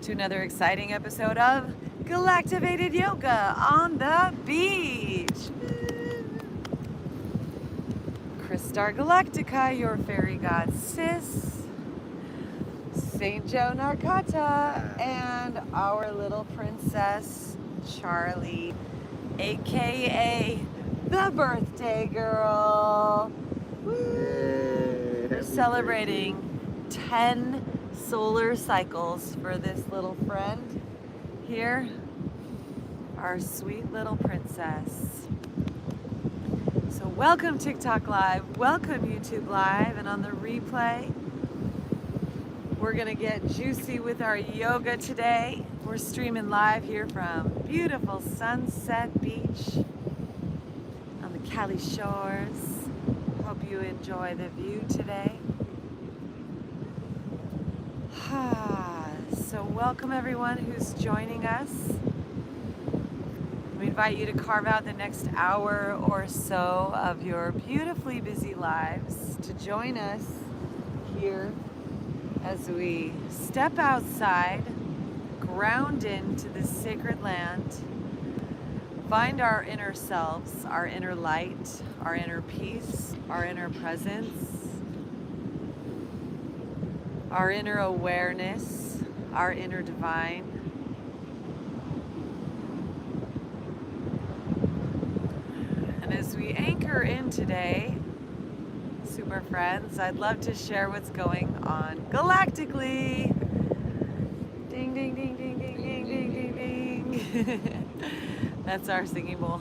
to another exciting episode of Galactivated Yoga on the Beach. Crystar Galactica, your fairy god sis, Saint Joe Narcata, and our little princess Charlie, aka the birthday girl. Woo! We're celebrating 10 solar cycles for this little friend here, our sweet little princess. So welcome TikTok Live, welcome YouTube Live, and on the replay, we're gonna get juicy with our yoga today. We're streaming live here from beautiful Sunset Beach on the Cali shores. Hope you enjoy the view today. So welcome everyone who's joining us. We invite you to carve out the next hour or so of your beautifully busy lives to join us here as we step outside, ground into this sacred land, find our inner selves, our inner light, our inner peace, our inner presence, our inner awareness, our inner divine. And as we anchor in today, super friends, I'd love to share what's going on galactically. Ding, ding, ding, ding, ding, ding, ding, ding, ding. That's our singing bowl.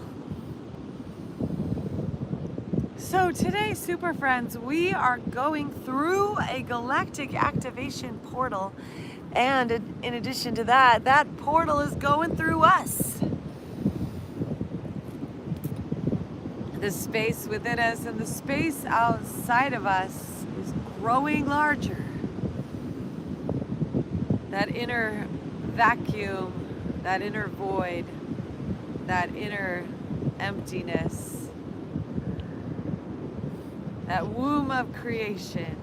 So today, super friends, we are going through a galactic activation portal, and in addition to that, that portal is going through us. The space within us and the space outside of us is growing larger. That inner vacuum, that inner void, that inner emptiness, that womb of creation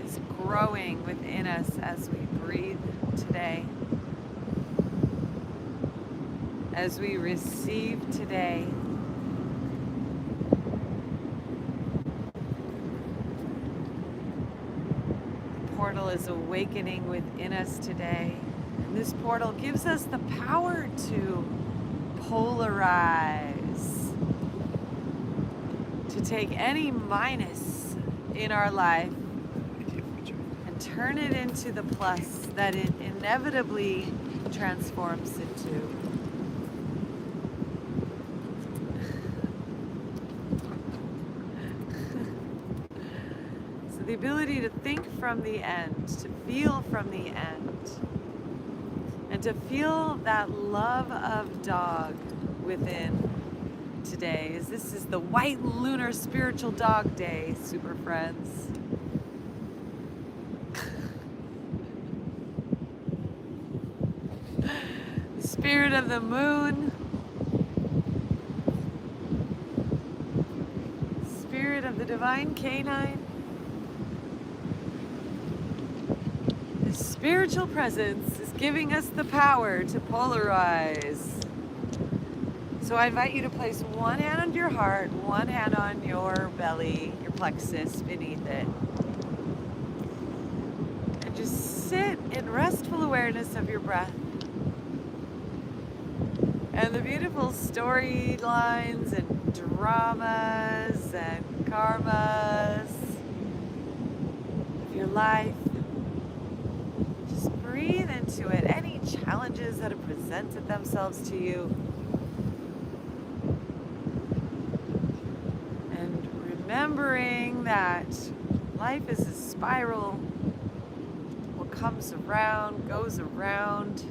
is growing within us as we breathe today, as we receive today. The portal is awakening within us today. And this portal gives us the power to polarize, to take any minus in our life and turn it into the plus that it inevitably transforms into. So the ability to think from the end, to feel from the end, and to feel that love of dog within today, as this is the white lunar spiritual dog day, super friends. The spirit of the moon, spirit of the divine canine, the spiritual presence is giving us the power to polarize. So I invite you to place one hand on your heart, one hand on your belly, your plexus beneath it. And just sit in restful awareness of your breath. And the beautiful storylines and dramas and karmas of your life. Just breathe into it. Any challenges that have presented themselves to you. Remembering that life is a spiral. What comes around goes around.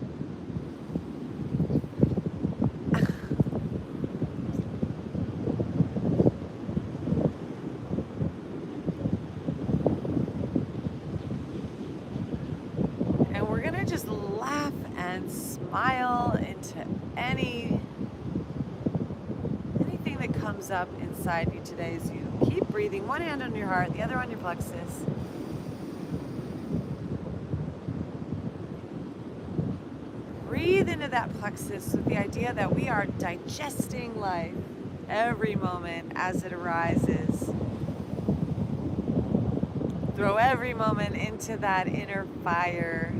And we're gonna just laugh and smile into anything that comes up inside you today as you keep breathing. One hand on your heart, the other on your plexus. into that plexus with the idea that we are digesting life every moment as it arises. Throw every moment into that inner fire.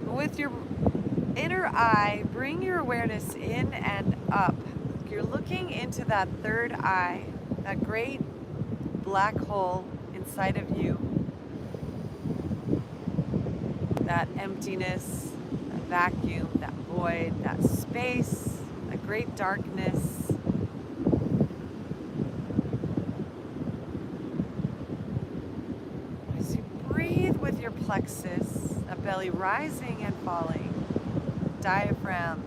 With your inner eye, bring your awareness in and up. You're looking into that third eye, that great black hole inside of you. That emptiness, that vacuum, that void, that space, that great darkness. As you breathe with your plexus, that belly rising and falling, diaphragm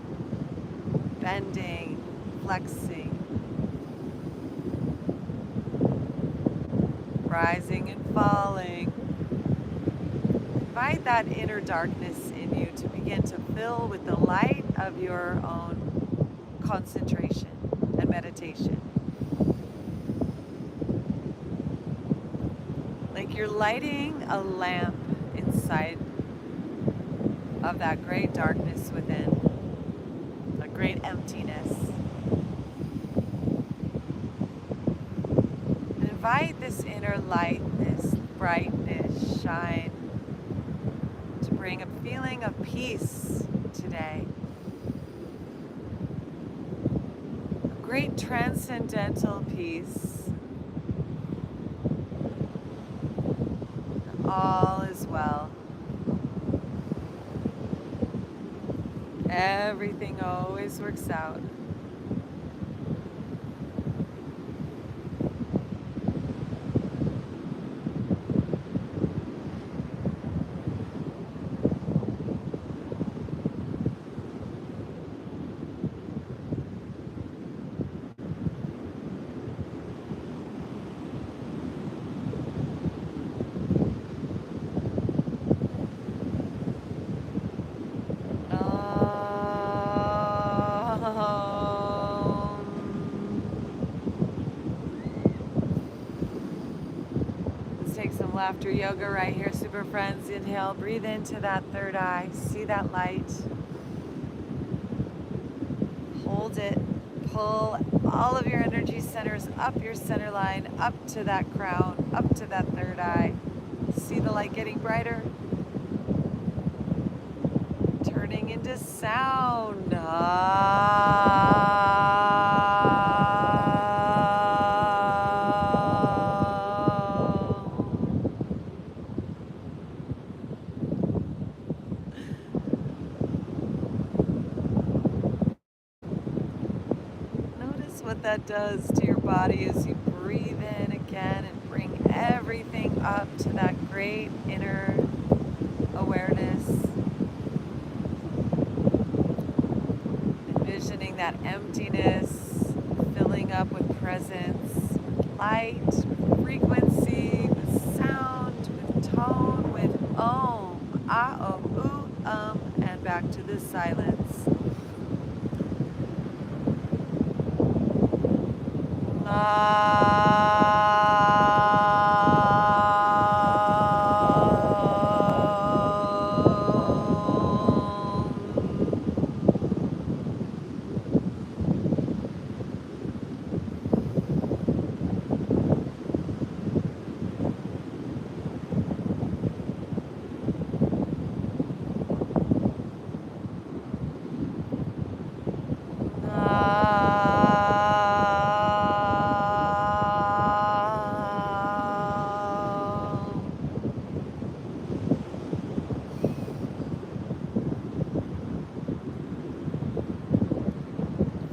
bending, flexing, rising and falling. Invite that inner darkness in you to begin to fill with the light of your own concentration and meditation. Like you're lighting a lamp inside of that great darkness within, a great emptiness. And invite this inner light, this brightness, shine, to bring a feeling of peace today. A great transcendental peace. All is well. Everything always works out. Take some laughter yoga right here, super friends. Inhale, breathe into that third eye, see that light. Hold it, pull all of your energy centers up your center line, up to that crown, up to that third eye. See the light getting brighter, turning into sound. What that does to your body as you breathe in again and bring everything up to that great inner awareness. Envisioning that emptiness, filling up with presence, with light, with frequency, with sound, with tone, with om, ah, oh, ooh, and back to the silence.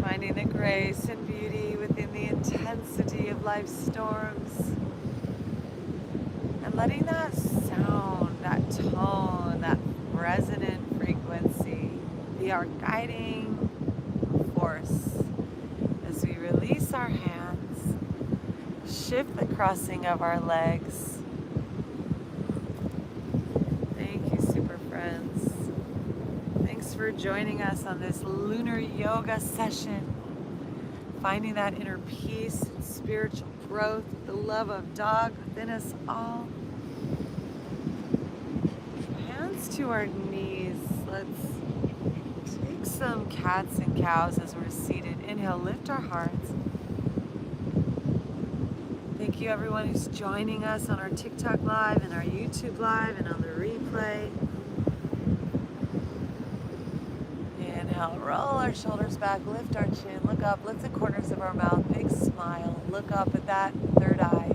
Finding the grace and beauty within the intensity of life's storms. And letting that sound, that tone, that resonant frequency be our guiding force as we release our hands, shift the crossing of our legs. Thank you, super friends. Thanks for joining us on this lunar yoga session. finding that inner peace and spiritual growth, the love of dog within us all. Hands to our knees. Let's take some cats and cows as we're seated. Inhale, lift our hearts. Thank you everyone who's joining us on our TikTok live and our YouTube live and on the replay. Inhale, roll our shoulders back, lift our chin, look up, lift the corners of our mouth, big smile, look up at that third eye.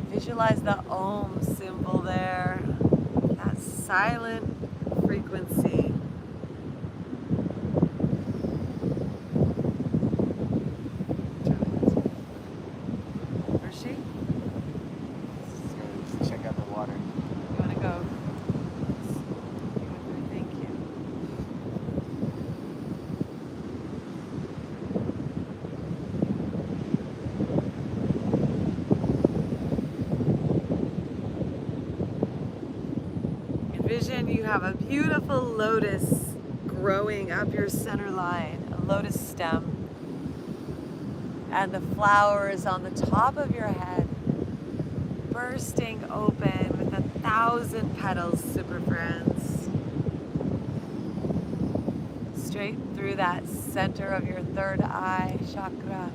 Visualize the Om symbol there, that silent frequency. Where's she? Let's check out the water. You want to go? Thank you. Envision you have a beautiful lotus growing up your center line, a lotus stem. And the flower is on the top of your head, bursting open with 1,000 petals, super friends. Straight through that center of your third eye chakra.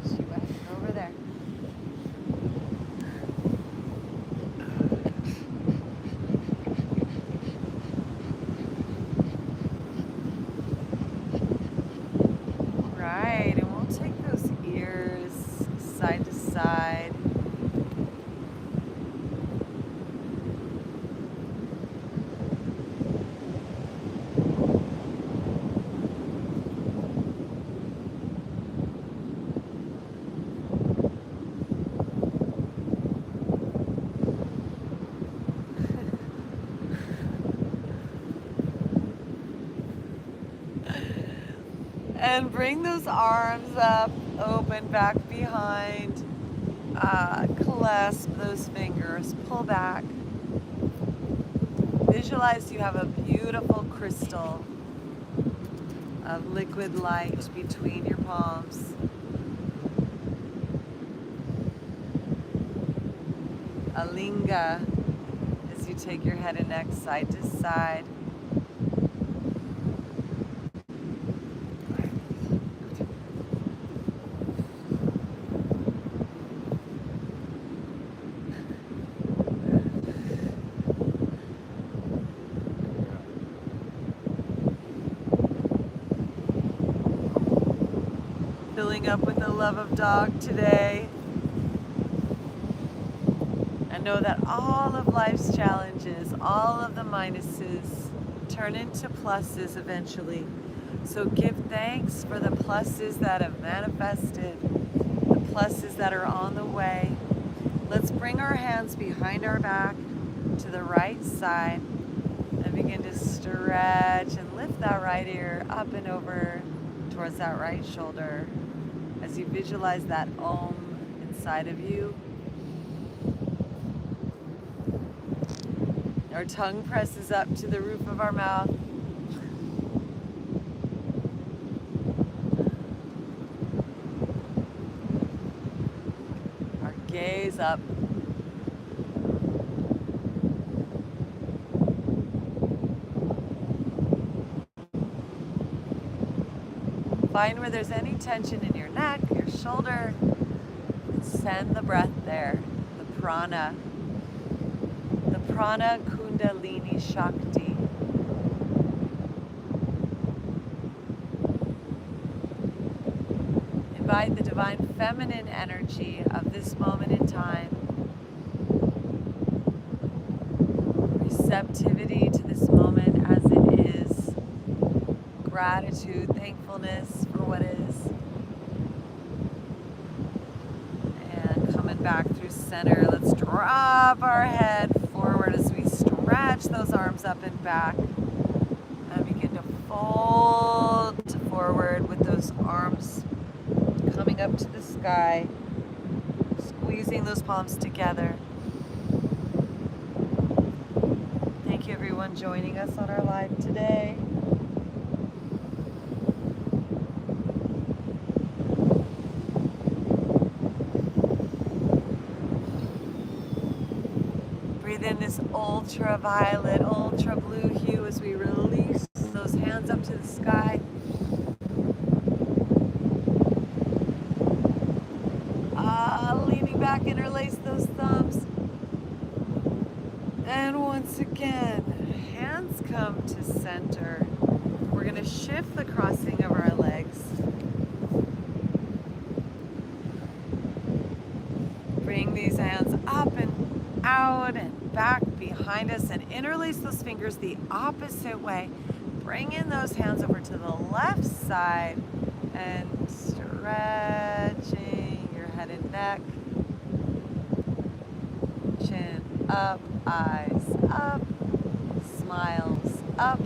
She went over there. Right, and we'll take those ears side to side. And bring those arms up, open, back behind. Clasp those fingers, pull back. Visualize you have a beautiful crystal of liquid light between your palms. A linga as you take your head and neck side to side. Filling up with the love of dog today. And know that all of life's challenges, all of the minuses turn into pluses eventually. So give thanks for the pluses that have manifested, the pluses that are on the way. Let's bring our hands behind our back to the right side and begin to stretch and lift that right ear up and over towards that right shoulder as you visualize that Om inside of you. Our tongue presses up to the roof of our mouth. Our gaze up. Find where there's any tension in your neck, your shoulder, and send the breath there, the prana Kundalini Shakti. Invite the divine feminine energy of this moment in time. Receptivity to this moment as it is. Gratitude, thankfulness for what is. And coming back through center, let's drop our head forward as we stretch those arms up and back. And begin to fold forward with those arms coming up to the sky. squeezing those palms together. Thank you everyone joining us on our live today. Breathe in this ultraviolet, ultra blue hue as we release those hands up to the sky. Leaning back, interlace those thumbs. And once again, hands come to center. We're going to shift the crossing of our legs. Bring these hands up and out and back behind us and interlace those fingers the opposite way. Bring in those hands over to the left side and stretching your head and neck. Chin up, eyes up, smiles up.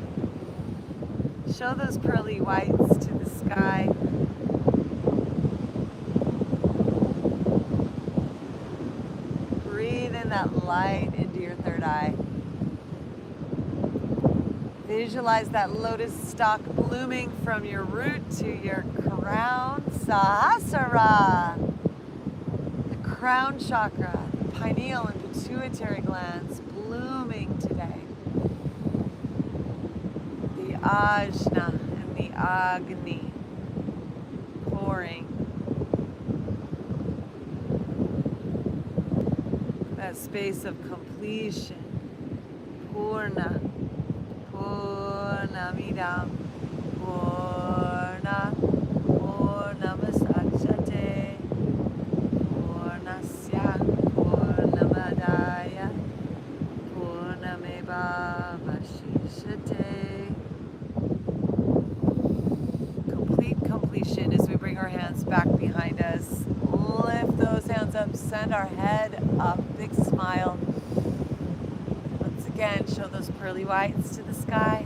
Show those pearly whites to the sky. Breathe in that light into your third eye. Visualize that lotus stalk blooming from your root to your crown. Sahasrara. The crown chakra, the pineal and pituitary glands blooming today. The ajna and the agni pouring. That space of completion. Purna. Purnamidam. Purna. Purnamasachate. Purnasya. Purnamadaya. Purnameva Vashishate. Complete completion as we bring our hands back behind us. Lift those hands up, send our head up, big smile. Once again, show those pearly whites to the skies.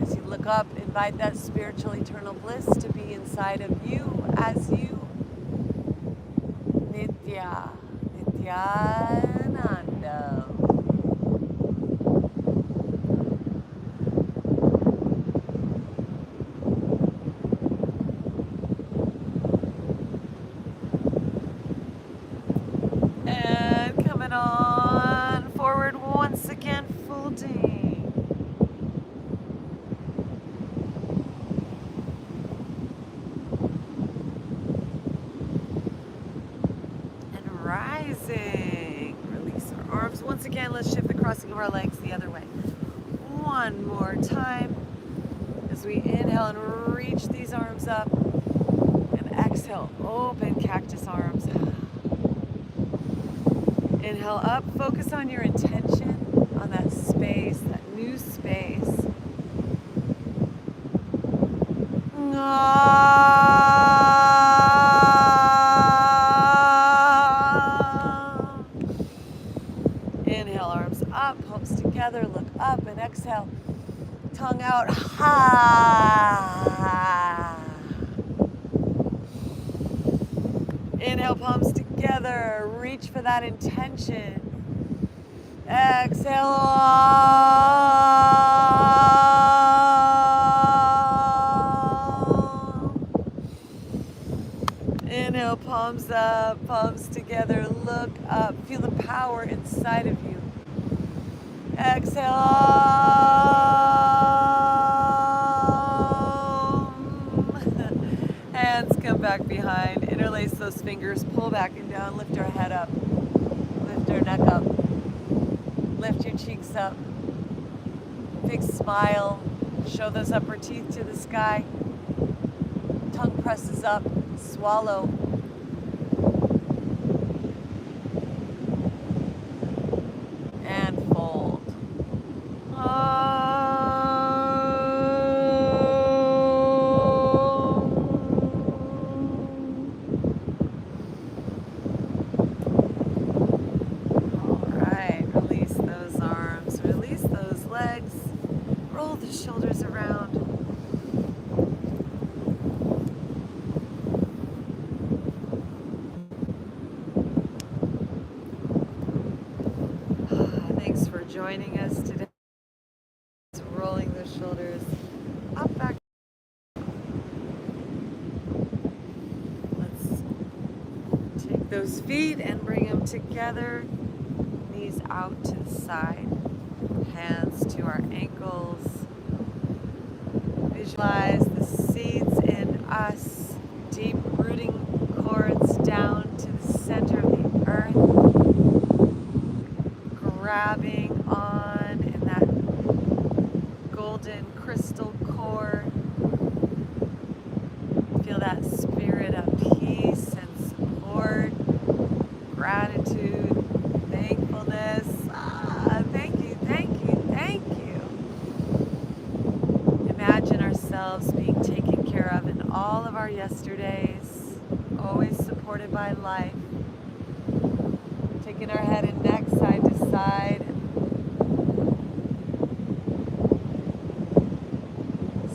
As you look up, invite that spiritual eternal bliss to be inside of you as you. Nitya, Nityananda. And coming on forward once again, folding. And rising. Release our arms. Once again, let's shift the crossing of our legs the other way. One more time. As we inhale and reach these arms up. And exhale, open cactus arms. Inhale up, focus on your intention, on that space, that new space. Inhale, arms up, palms together, look up, and exhale, tongue out, ha. Inhale, palms together, reach for that intention. Exhale. Inhale, palms up, palms together, look up, feel the power inside of you. Exhale. Hands come back behind, interlace those fingers, pull back and down, lift our head up, lift our neck up, lift your cheeks up, big smile, show those upper teeth to the sky, tongue presses up, swallow. And fold. Shoulders around. joining us today. Rolling the shoulders up, back. Let's take those feet and bring them together. Knees out to the side. Hands to our ankles. Visualize the seeds in us. Deep rooting cords down to the center of the earth. Grabbing on in that golden crystal core. Feel that spirit of peace and support, gratitude, thankfulness. Thank you, thank you, thank you. Imagine ourselves being taken care of in all of our yesterdays, always supported by life. Taking our head and neck side to side.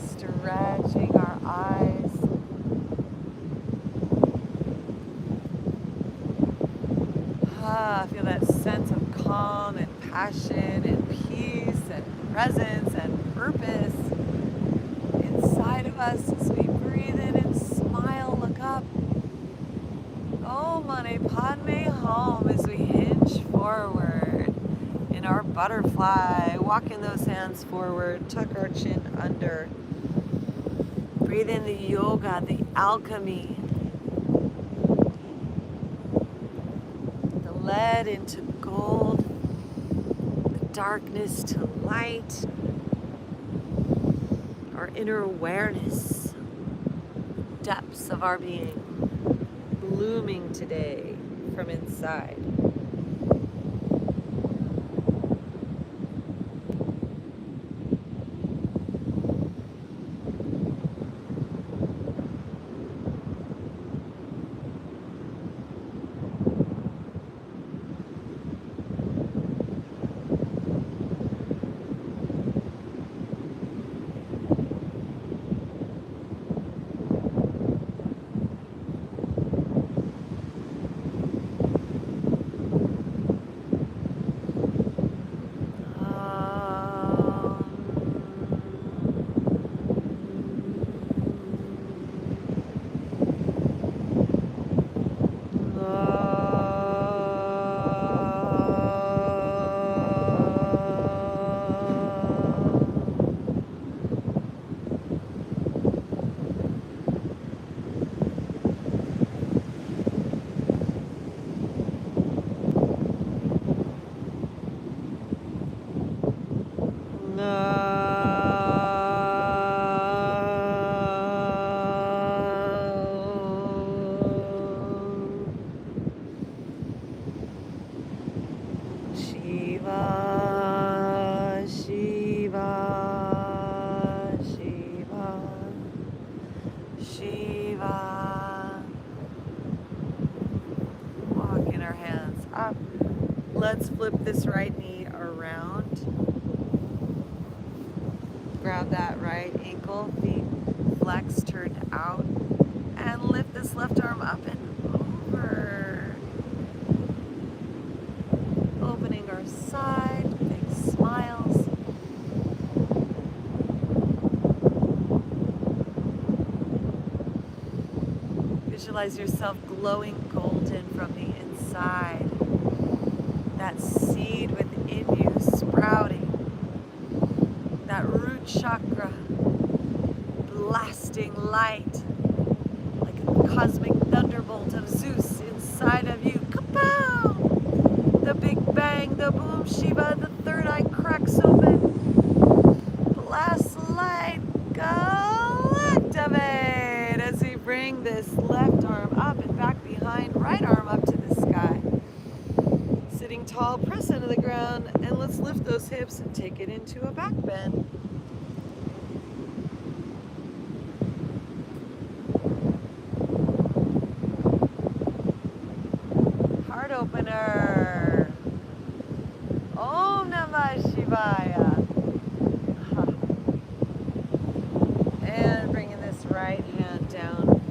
Stretching our eyes. Feel that sense of calm and passion and peace and presence and purpose inside of us as we breathe in and smile, look up. Oh, Mane Padme Hum as we hinge forward in our butterfly. Walking those hands forward, tuck our chin under. Breathe in the yoga, the alchemy. The lead into gold, the darkness to light. Our inner awareness, depths of our being, blooming today from inside. Walking our hands up. Let's flip this right knee around. Grab that right ankle, feet flexed, turned out. And lift this left arm up and over. Opening our side, big smiles. Visualize yourself glowing golden from the inside. That seed within you sprouting. That root chakra blasting light like a cosmic thunderbolt of Zeus inside of you. Kapow! The big bang, the boom Shiva, the third eye cracks open. Blast light, Galactivate as we bring this left arm up and back behind, right arm up to the sky. Sitting tall, press into the ground, and let's lift those hips and take it into a back bend. Heart opener. Om Namah Shivaya. And bringing this right hand down,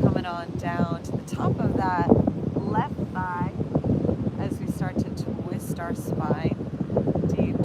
coming on down to the top of that left thigh as we start to twist our spine. Deep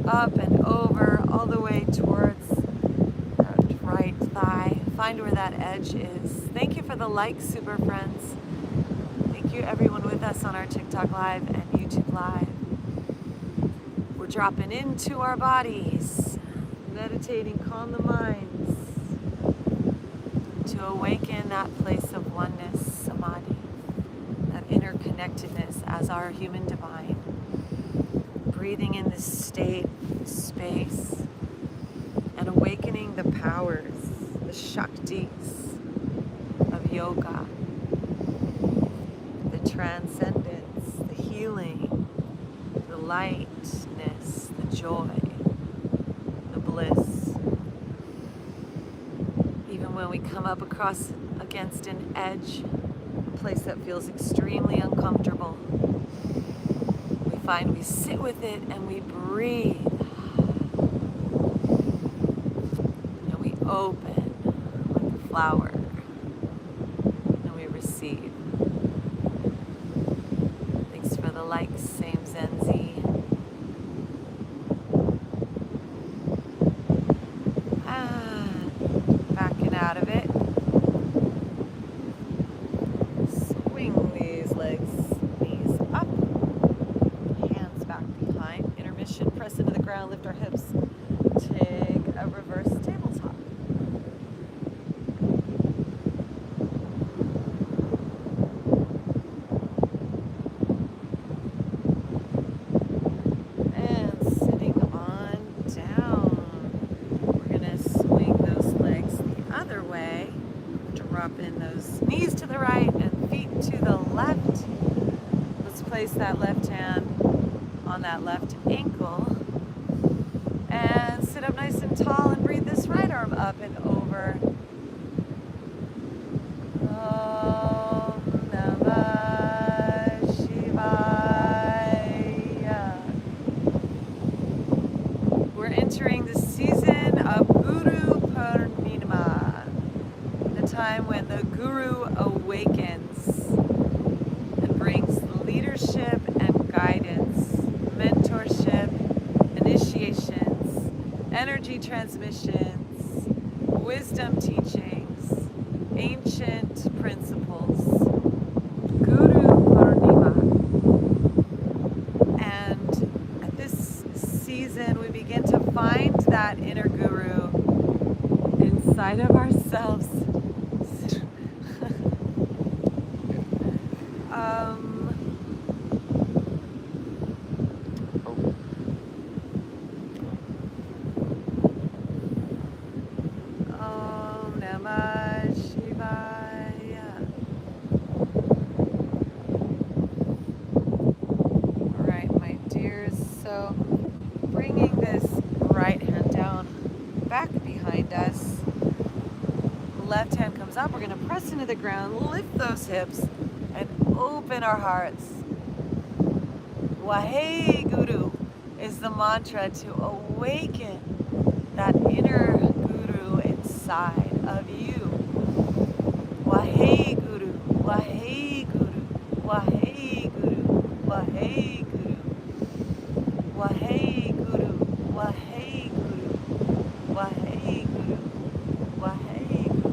up and over, all the way towards that right thigh. Find where that edge is. Thank you for the likes, super friends. Thank you everyone with us on our TikTok Live and YouTube Live. We're dropping into our bodies, meditating, calm the minds, to awaken that place of oneness, samadhi, that interconnectedness as our human divine. Breathing in this state, space, and awakening the powers, the shaktis of yoga, the transcendence, the healing, the lightness, the joy, the bliss. Even when we come up against an edge, a place that feels extremely uncomfortable, we sit with it and we breathe. And we open like a flower. And we receive. Thanks for the likes, same Zenzi. Backing out of it. Swing these legs, knees up. Intermission, press into the ground, lift our hips, take a reverse tabletop. And sitting on down. We're going to swing those legs the other way, drop in those knees to the right and feet to the left. Let's place that left hand on that left ankle and sit up nice and tall and breathe this right arm up and over. Om Namah Shivaya. We're entering the season of Guru Purnima, the time when the Guru awakens and brings leadership and guidance, mentorship, initiations, energy transmissions, wisdom teachings, ancient principles, Guru Purnima. And at this season, we begin to find that inner guru inside of ourselves. Left hand comes up, we're going to press into the ground, lift those hips, and open our hearts. Waheguru is the mantra to awaken that inner guru inside of you. Waheguru, Waheguru, Waheguru, Waheguru, Waheguru, Waheguru, Waheguru, Waheguru.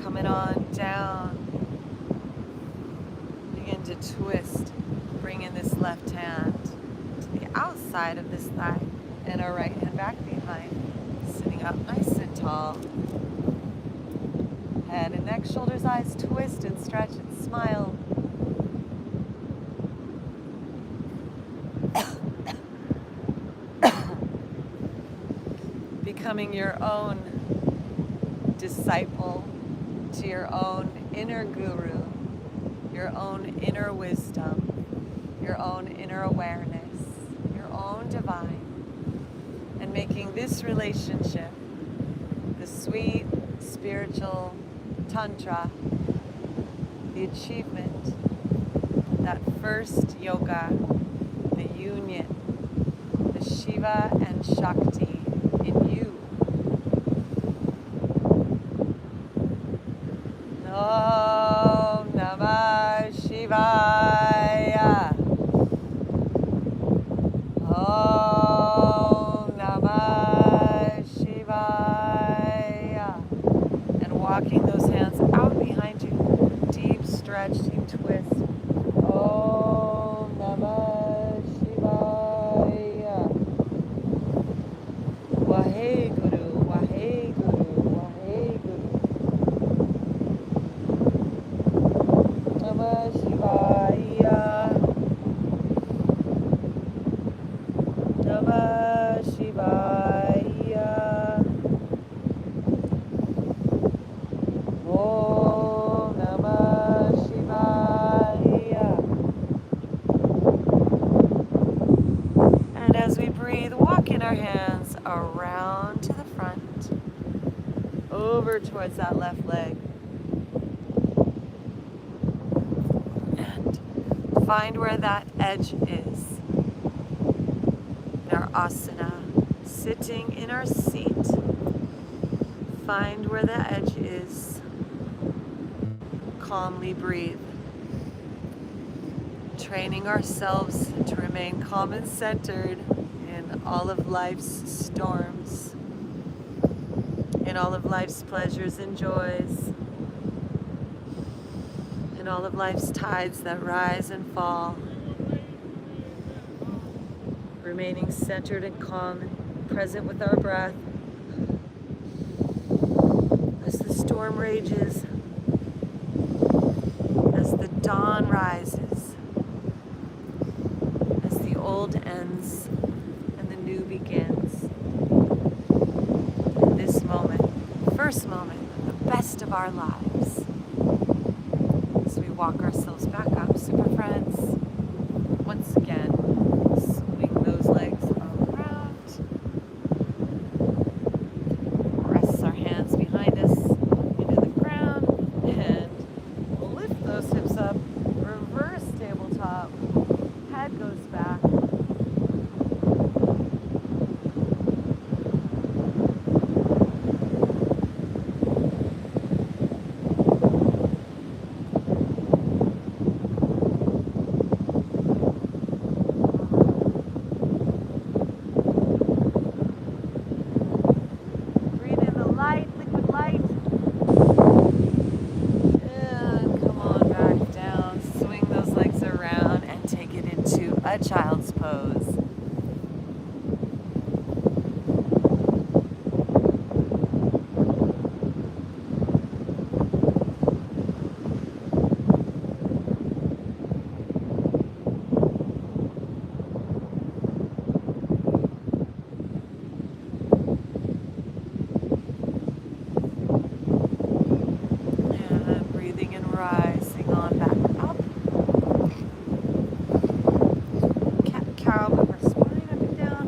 Coming on down. Begin to twist. Bring in this left hand to the outside of this thigh and our right hand back behind. Sitting up nice and tall. Head and neck, shoulders, eyes, twist and stretch and smile. Becoming your own disciple to your own inner guru, your own inner wisdom, your own inner awareness, your own divine, and making this relationship, the sweet spiritual tantra, the achievement, that first yoga, the union, the Shiva and Shakti in you. Om Namah Shivaya. walking those hands out behind you. Deep stretch, deep twist. Om Namah Shivaya. Waheguru, Waheguru, Waheguru. Namah Shivaya. Namah Shivaya. Om Namah Shivaya. And as we breathe, walking our hands around to the front, over towards that left leg. And find where that edge is. In our asana, sitting in our seat. Find where the edge is. Calmly breathe. Training ourselves to remain calm and centered in all of life's storms, in all of life's pleasures and joys, in all of life's tides that rise and fall. Remaining centered and calm and present with our breath as the storm rages, as the dawn rises, as the old ends and the new begins. In this moment, first moment, the best of our lives. As we walk ourselves back up, super friends, once again, swing those legs around. Rest our hands behind us into the ground and lift those hips up. Reverse tabletop. Head goes back. A child's pose. And breathing and rising on back up. Move our spine up and down.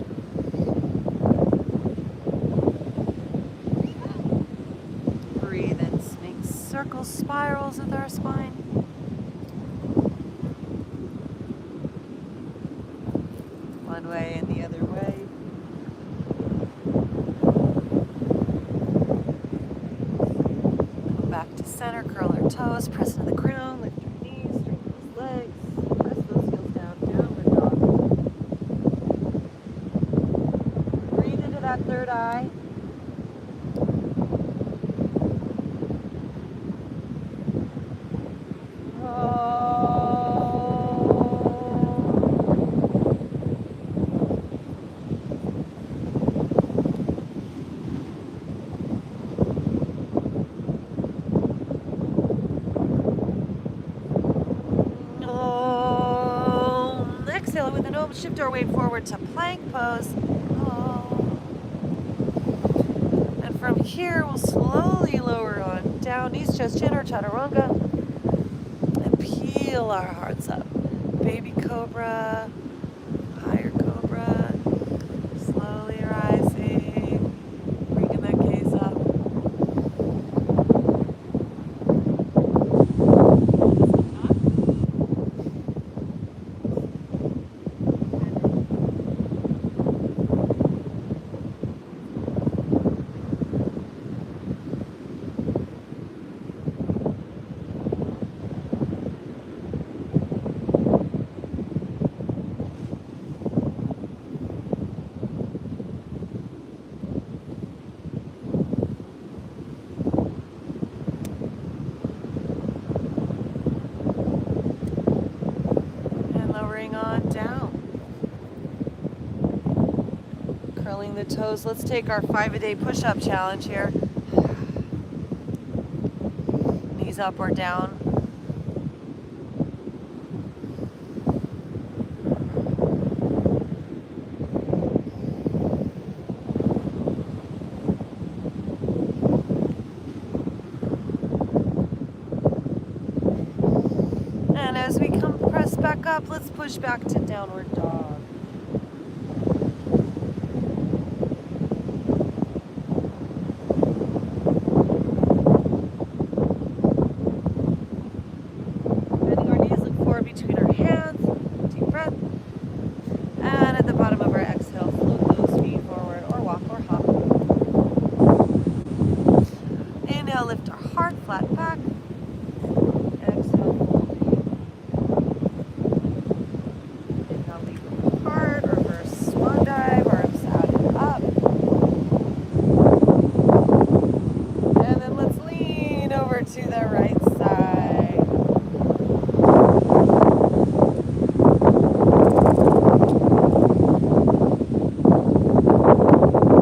Breathe and make circle spirals with our spine. One way and the other way. Come back to center, curl our toes, press into the ground, lift your knees, straighten those legs, press those heels down, downward dog. That third eye. Exhale with an open, shift our way forward to plank pose. From here, we'll slowly lower on down, knees, chest, chin, or chaturanga, and peel our hearts up. Baby cobra, higher cobra, slowly rising, bringing that gaze up. the toes. Let's take our 5-a-day push-up challenge here. Knees up or down. And as we press back up, let's push back to downward dog. Bending our knees, look forward between our hands. Deep breath. And at the bottom of our exhale, float those feet forward or walk or hop. Inhale, lift our heart flat back. Exhale, fold the inhale, leave the heart, reverse swan dive, arms out and up. And then let's lean over to the right side.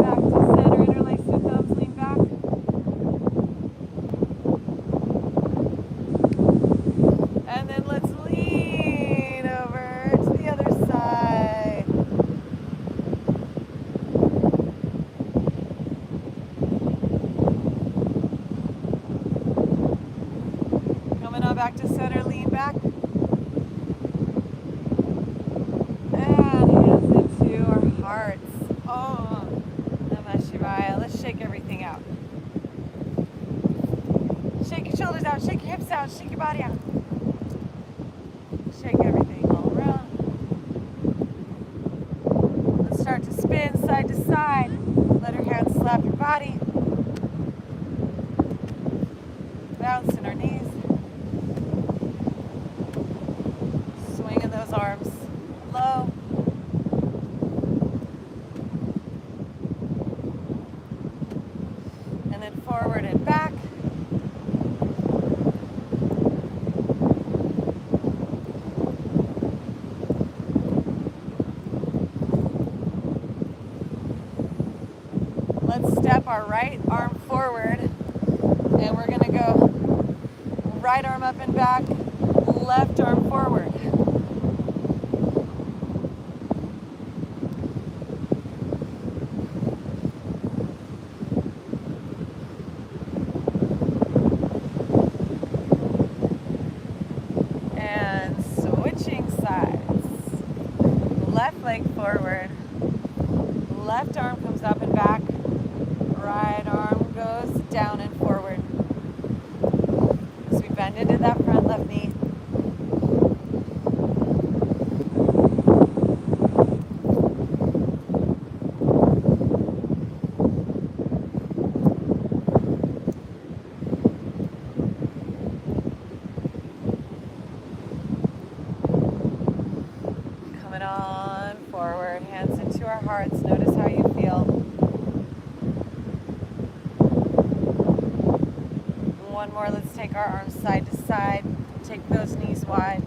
Back to center, interlace your thumbs, lean back. And then let's lean over to the other side. Coming on back to center, lean back. And hands into our hearts. Oh, Namah Shivaya. Let's shake everything out. Shake your shoulders out, shake your hips out, shake your body out. Shake everything all around. Let's start to spin side to side. Let our hands slap your body. Bounce in our knees. Swinging those arms low. And then forward and back. Let's step our right arm forward, and we're going to go right arm up and back, left arm forward. And switching sides. Left leg forward, left arm comes up and back. Right arm goes down and forward. As we bend into that front left knee. Coming on forward, hands into our hearts. Notice how you feel. One more, let's take our arms side to side, take those knees wide.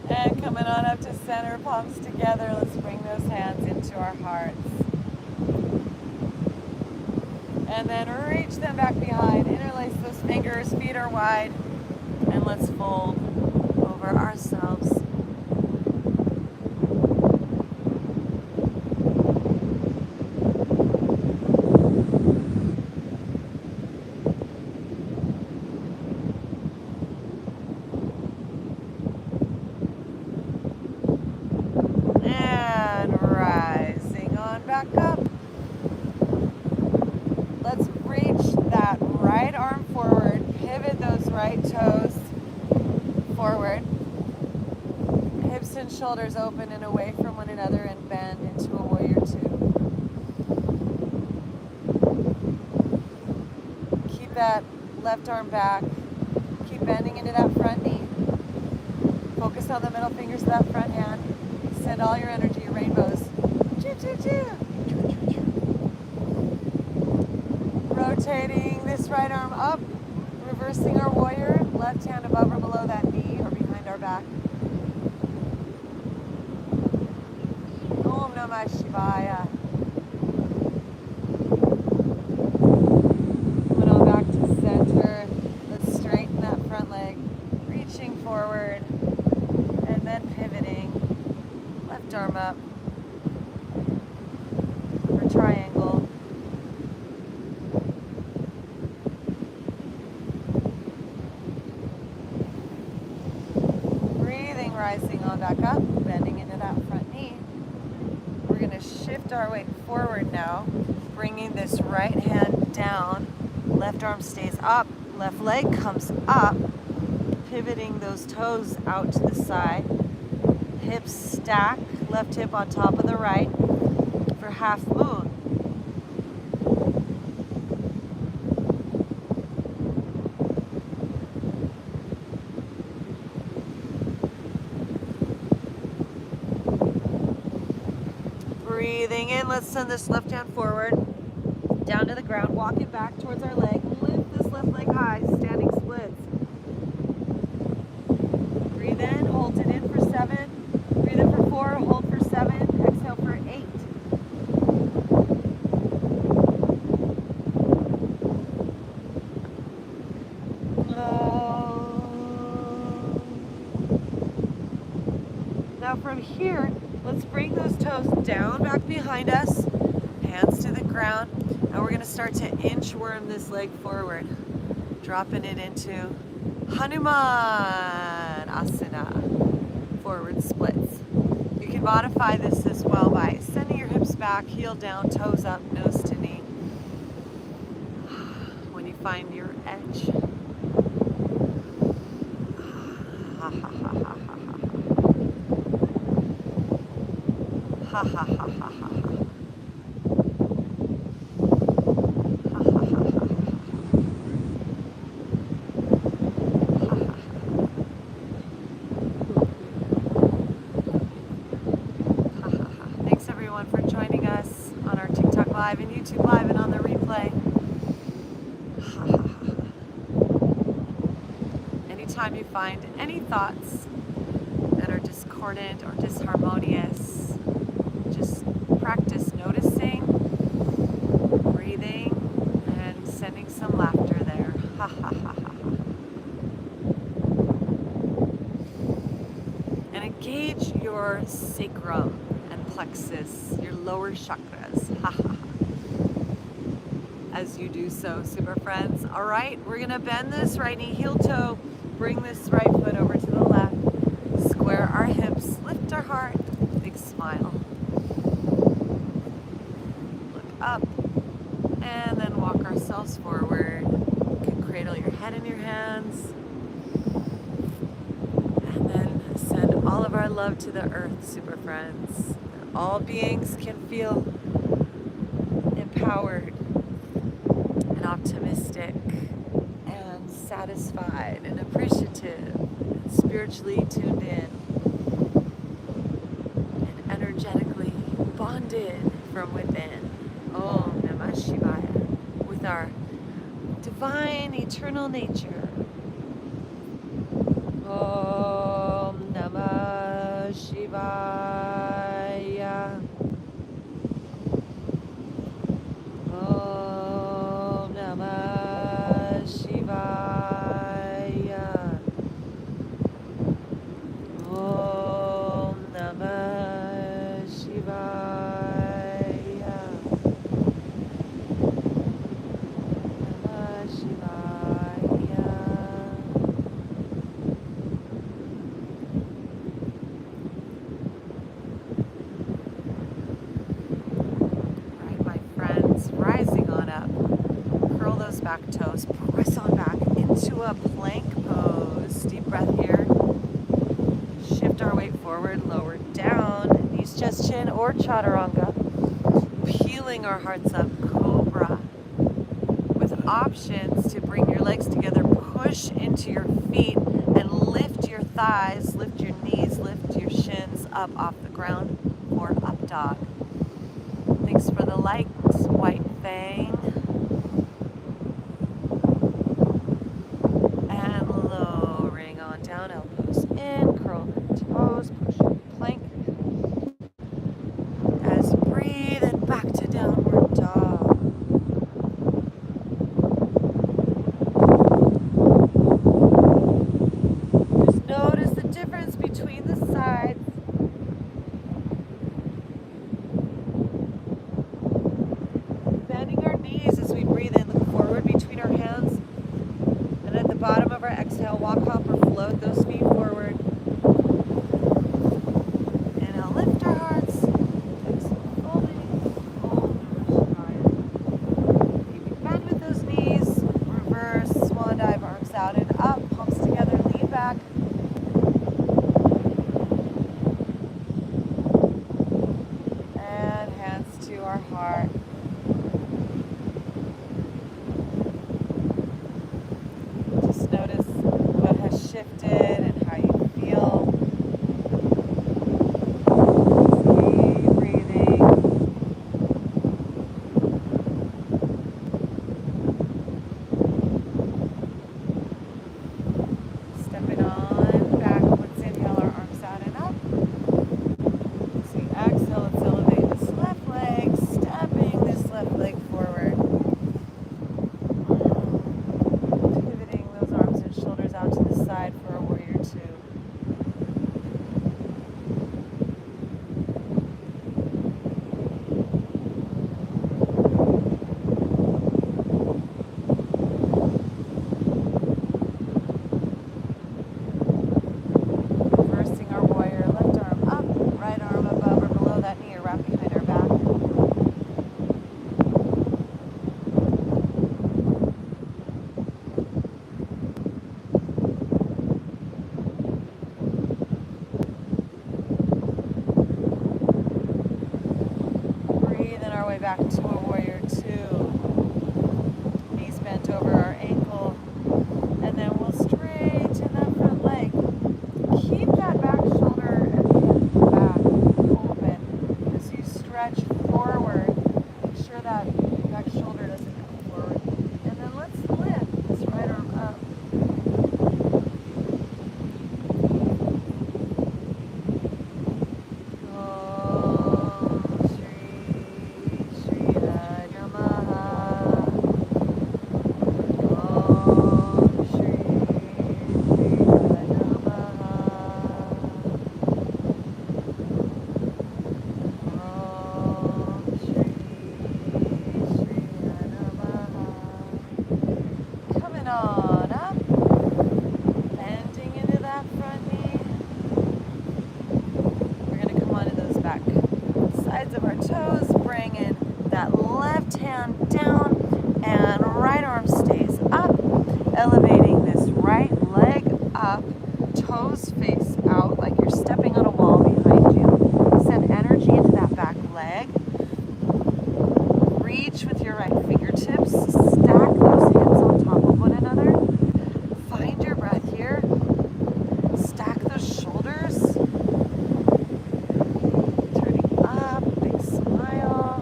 And coming on up to center, palms together, let's bring those hands into our hearts. And then reach them back behind, interlace those fingers, feet are wide, and let's fold over ourselves. And rising on back up. Let's reach that right arm forward, pivot those right toes forward. Hips and shoulders open and away from one another and bend into a warrior two. Keep that left arm back. Keep bending into that front knee. Focus on the middle fingers of that front hand. Send all your energy, your rainbows. Choo, choo, choo. Rotating this right arm up, reversing our warrior, left hand above or below that knee or behind our back. Om Namah Shivaya. Coming on back to center. Let's straighten that front leg, reaching forward, and then pivoting. Left arm up for triangle. Rising on back up, bending into that front knee. We're going to shift our weight forward now, bringing this right hand down. Left arm stays up, left leg comes up, pivoting those toes out to the side. Hips stack, left hip on top of the right for half moon. Breathing in, let's send this left hand forward, down to the ground, walk it back towards our leg, lift this left leg high, standing splits. Breathe in, hold it in for 7, breathe in for 4, hold for 7, exhale for 8. Now from here, let's bring those toes down back behind us, hands to the ground, and we're going to start to inchworm this leg forward, dropping it into Hanuman Asana, forward splits. You can modify this as well by sending your hips back, heel down, toes up, nose to knee. When you find your edge. Ha ha ha ha ha. Ha ha ha ha ha ha. Thanks everyone for joining us on our TikTok Live and YouTube Live and on the replay. Anytime you find any thoughts that are discordant or disharmonious, just practice noticing, breathing, and sending some laughter there. Ha ha ha ha. And engage your sacrum and plexus, your lower chakras. Ha ha ha. As you do so, super friends. All right, we're gonna bend this right knee, heel toe, bring this right foot over to the left, square our hips, lift our heart, big smile. Up, and then walk ourselves forward. You can cradle your head in your hands, and then send all of our love to the earth, super friends. All beings can feel empowered and optimistic and satisfied and appreciative and spiritually tuned in and energetically bonded from within. Om Namah Shivaya, with our divine eternal nature. Om Namah Shivaya. Om Namah Shivaya. Om Namah Shivaya. Back toes, press on back into a plank pose. Deep breath here. Shift our weight forward, lower down, knees, chest, chin, or chaturanga. Peeling our hearts up, cobra. With options to bring your legs together, push into your feet and lift your thighs, lift your knees, lift your shins up off the ground for up dog. Thanks for the likes, White Fang. back to a warrior two. Knees bent over our ankle. And then we'll straighten that front leg. Keep that back shoulder and back open as you stretch forward. Make sure that back shoulder doesn't come forward. And then let's lift this right arm up. On up, bending into that front knee. We're going to come onto those back sides of our toes, bring in that left hand down, and right arm stays up, elevating this right leg up, toes face out like you're stepping on a wall behind you. Send energy into that back leg. Reach with your right fingertips, stack those hands on top of one another. Find your breath here. Stack those shoulders. Turning up, big smile.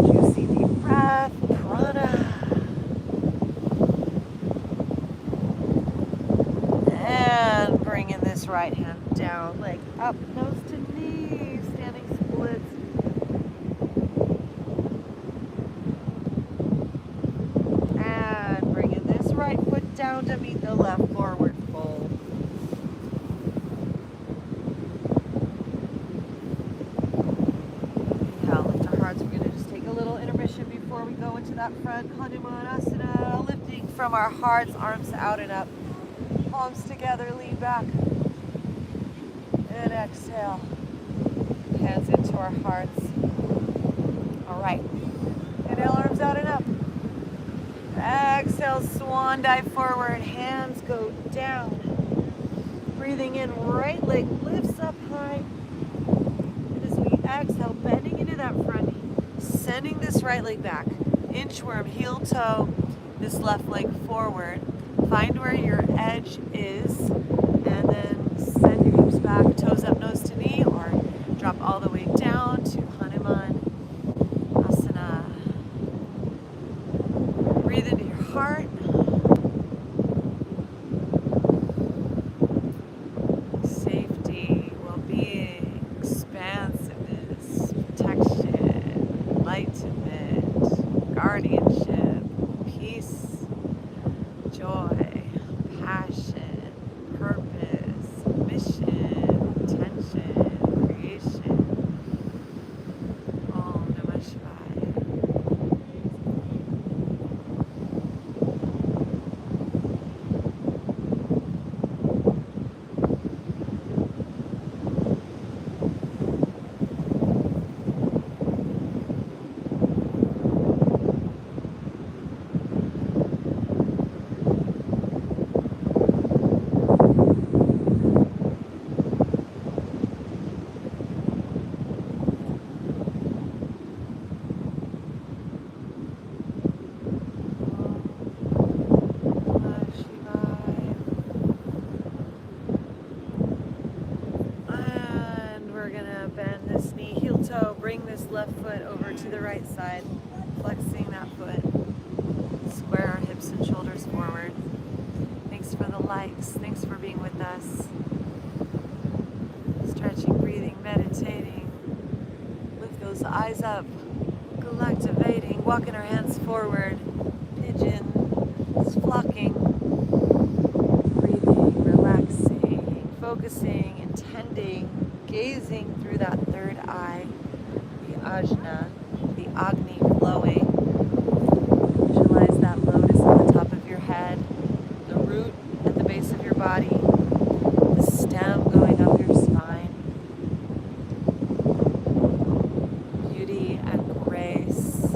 Juicy deep breath, prana. And bringing this right hand down, leg up, nose to knee, standing splits. And bringing this right foot down to meet the left, forward fold. Now lift our hearts. We're going to just take a little intermission before we go into that front Hanumanasana. Lifting from our hearts, arms out and up. Palms together, lean back. And exhale. Hands into our hearts. All right. Inhale, arms out and up. Exhale, swan dive forward. Hands go down. Breathing in, right leg lifts up high. And as we exhale, bending into that front knee, sending this right leg back. Inchworm, heel toe, this left leg forward. Find where your edge is, and then send your hips back, toes up, nose to knee, or drop all the way down to Hanuman Asana. Breathe into your heart. Safety, well-being, expansiveness, protection, enlightenment, guardianship, peace, joy, passion, purpose, mission, intention, creation. Om Namah Shivaya. Bring this left foot over to the right side, flexing that foot. Square our hips and shoulders forward. Thanks for the likes. Thanks for being with us. Stretching, breathing, meditating. Lift those eyes up. Galactivating. Walking our hands forward. Pigeon. Flocking. Breathing, relaxing, focusing, intending, gazing through that third eye. Ajna, the Agni flowing. Visualize that lotus on the top of your head, the root at the base of your body, the stem going up your spine. Beauty and grace.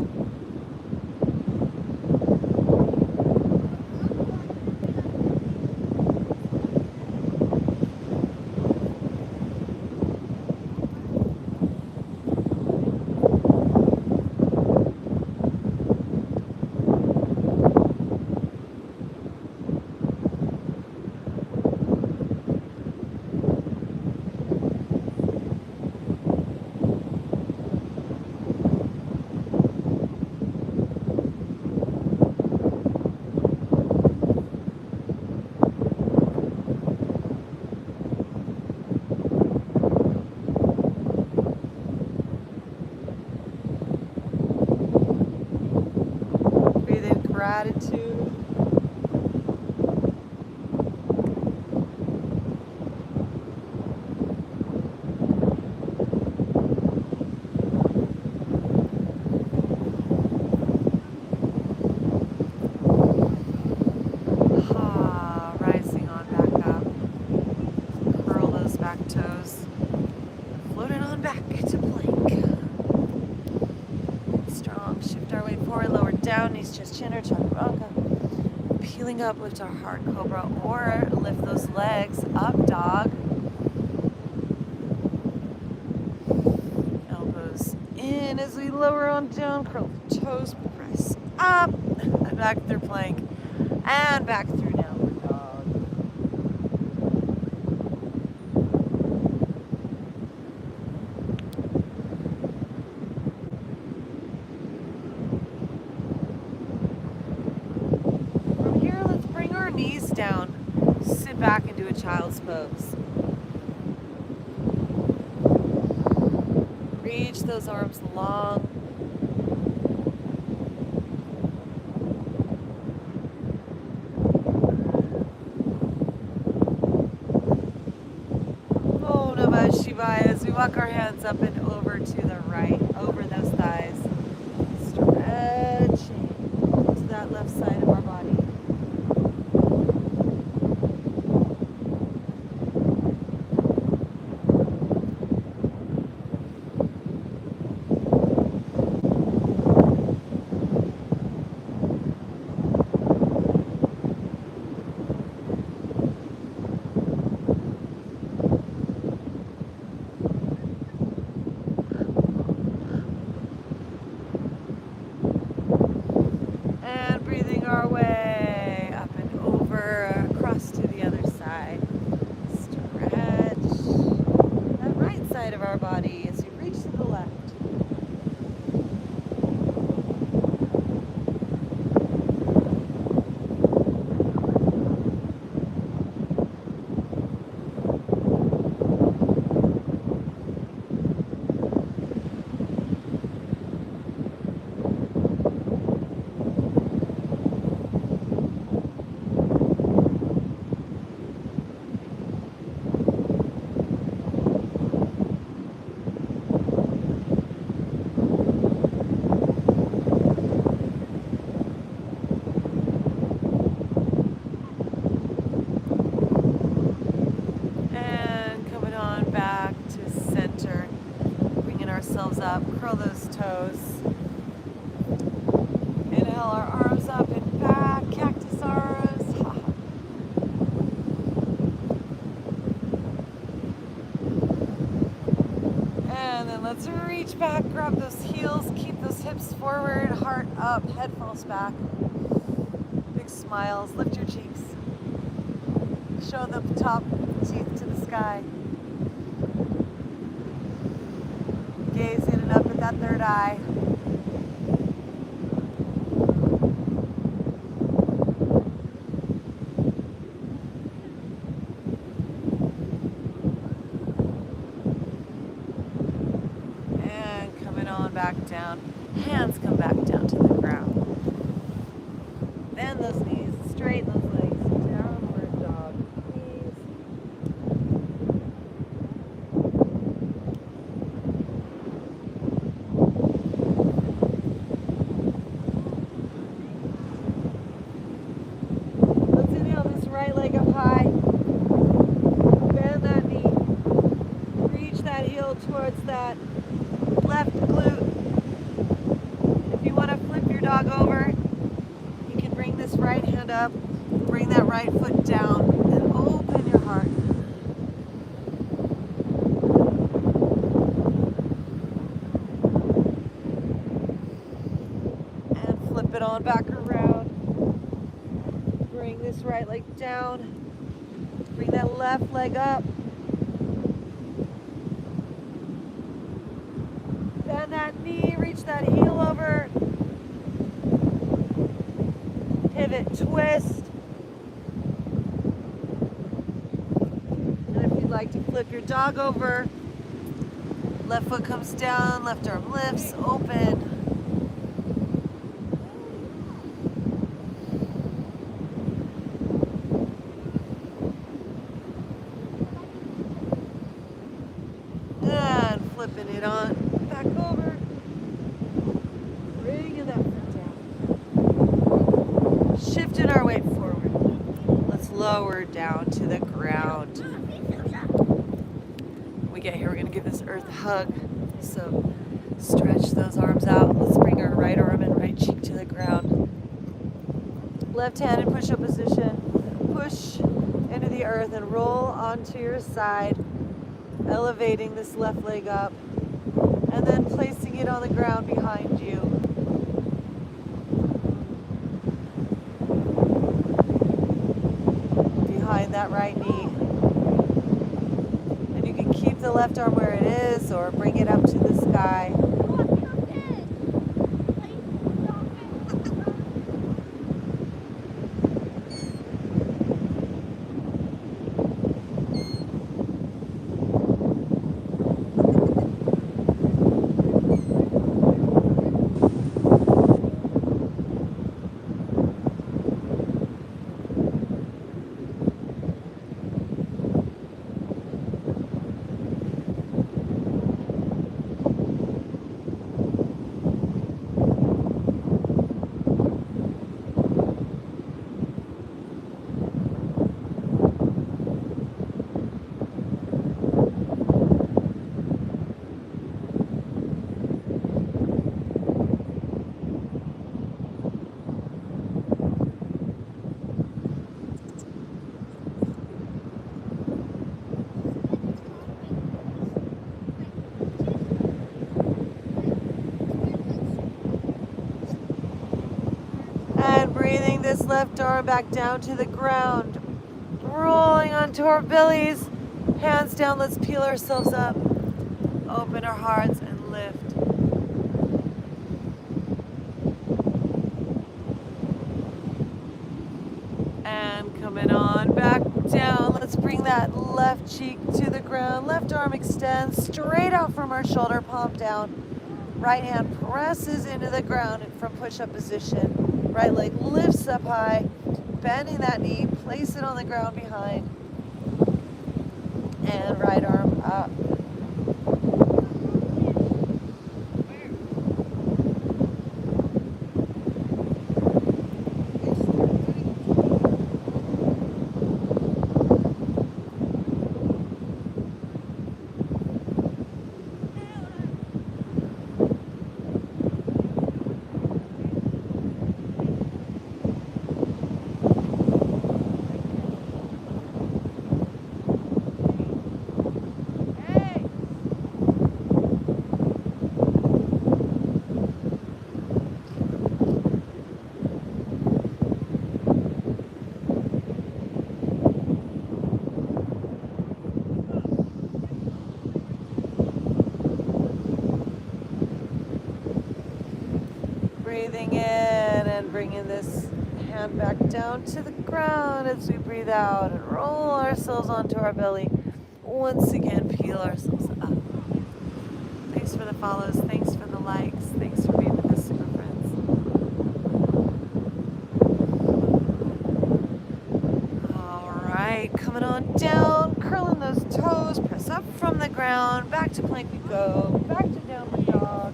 lift our weight forward, lower down, knees, chest, chin, or chaturanga. Peeling up, lift our heart, cobra, or lift those legs up, dog. Elbows in as we lower on down, curl the toes, press up, and back through plank, and back through downward dog. From here, let's bring our knees down, sit back and do a child's pose. Reach those arms long. Oh, Namah Shivaya, as we walk our hands up and over to the right, over those thighs. Stretching to that left side of our body. Our way up and over, across to the other side. Stretch that right side of our body as we reach to the left. Ourselves up, curl those toes. Inhale our arms up and back, cactus arms. And then let's reach back, grab those heels, keep those hips forward, heart up, head falls back. Big smiles, lift your cheeks. Show the top teeth to the sky. Gaze in and up at that third eye. And coming on back down. Hands come back down to the ground. Bend those knees, straighten those legs. Downward dog. Knees. Right leg up high, bend that knee, reach that heel towards that left glute. If you want to flip your dog over, you can bring this right hand up, bring that right foot down, and open your heart. And flip it on back around. Bring this right leg down. Bring that left leg up. Bend that knee, reach that heel over. Pivot, twist. And if you'd like to flip your dog over, left foot comes down, left arm lifts, open. Flipping it on, back over, bringing that foot down, shifting our weight forward. Let's lower down to the ground. When we get here, we're going to give this earth a hug. So stretch those arms out. Let's bring our right arm and right Left hand in push-up position. Push into the earth and roll onto your side, elevating this left leg up, and then placing it on the ground behind you. Behind that right knee. And you can keep the left arm where it is or bring it up to the sky. And breathing this left arm back down to the ground. Rolling onto our bellies. Hands down, let's peel ourselves up. Open our hearts and lift. And coming on back down. Let's bring that left cheek to the ground. Left arm extends straight out from our shoulder, palm down. Right hand presses into the ground from push-up position. Right leg lifts up high, bending that knee, place it on the ground behind. And right arm up. Breathing in and bringing this hand back down to the ground as we breathe out and roll ourselves onto our belly. Once again, peel ourselves up. Thanks for the follows. Thanks for the likes. Thanks for being with us, super friends. All right, coming on down, curling those toes, press up from the ground, back to plank we go, back to downward dog.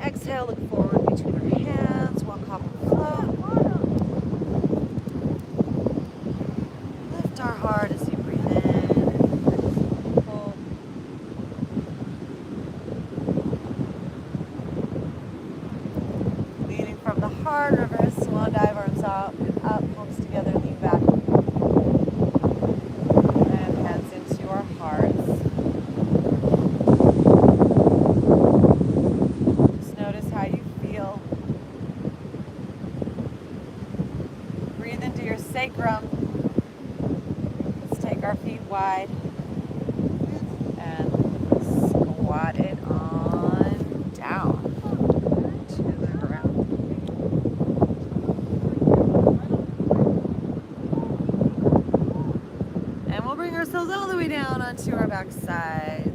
Exhale, look forward between our hands, walk, hop, and float. Lift our heart as you breathe in. Hold. Leading from the heart, reverse swan dive, arms out and up, palms together, lean back. And hands into our hearts. Sacrum. Let's take our feet wide and squat it on down to the ground. And we'll bring ourselves all the way down onto our back sides.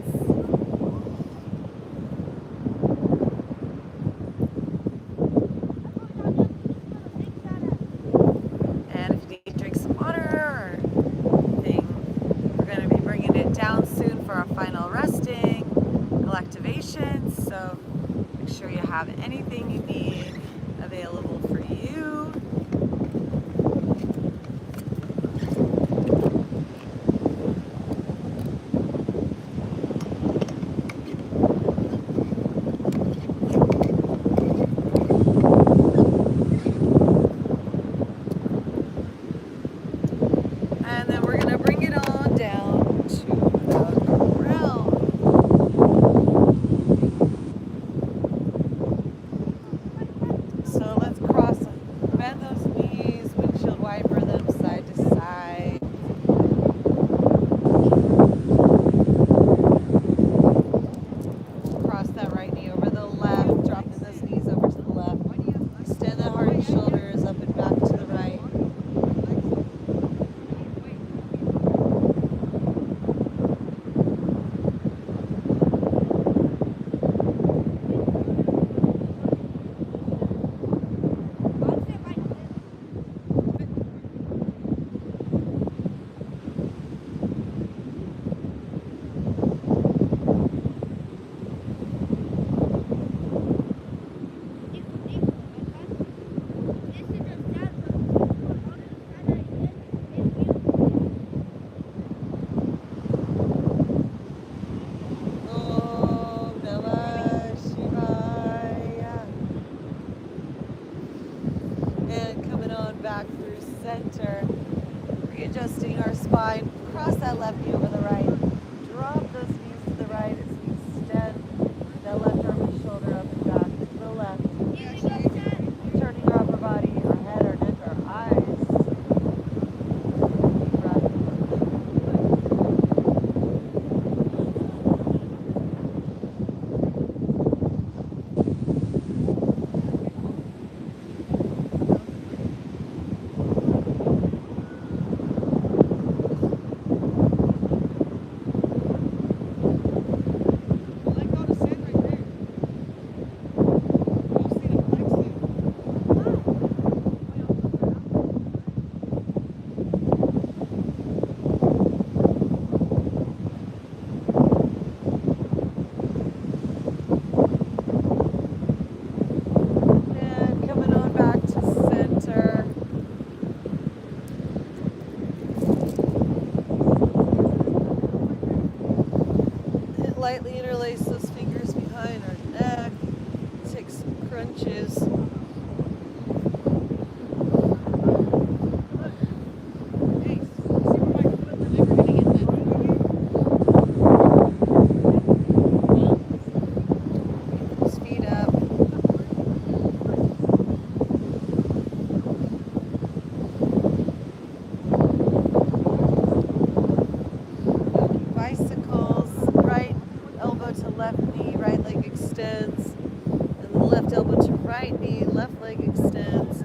Final resting, Galactivation, so make sure you have anything you need available for you. And then we're gonna bring it on down to the ground. So let's cross, bend those knees, windshield wiper them side to side. Cross that right knee over the left, dropping those knees over to the left. Extend the heart and shoulders up and back to the right. Back through center, readjusting our spine, cross that left knee over the right, drop those knees to the right as we extend that left arm and shoulder up and back to the left, turning our upper body, our head, our neck, our eyes. Deep breath. Lightly interlace those fingers behind our neck. Take some crunches. Those feet up. Bicycles, right elbow to left knee, right leg extends, and the left elbow to right knee, left leg extends.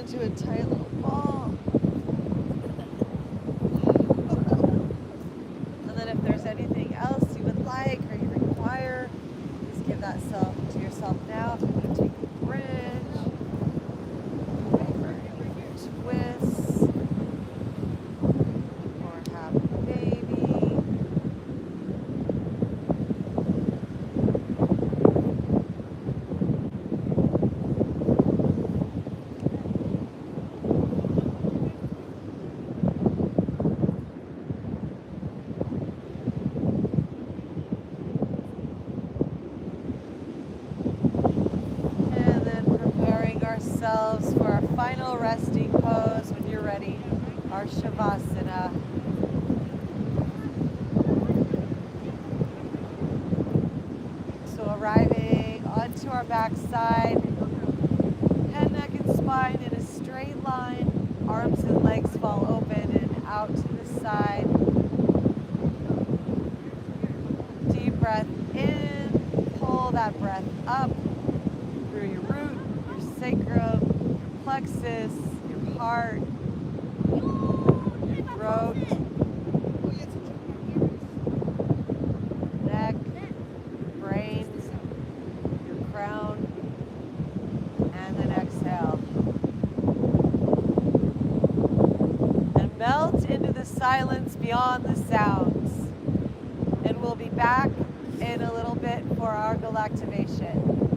Into a tight little ball. And then if there's anything else you would like or you require, just give that to yourself now. If you want to take a bridge, twist, or have a baby. Ourselves for our final resting pose when you're ready, our Shavasana. So arriving onto our back side, head, neck, and spine in a straight line, arms and legs fall open and out to the side. Deep breath in, pull that breath up through your root, sacrum, plexus, your heart, your throat, neck, brain, your crown, and then exhale. And melt into the silence beyond. beyond the sounds. And we'll be back in a little bit for our Galactivation.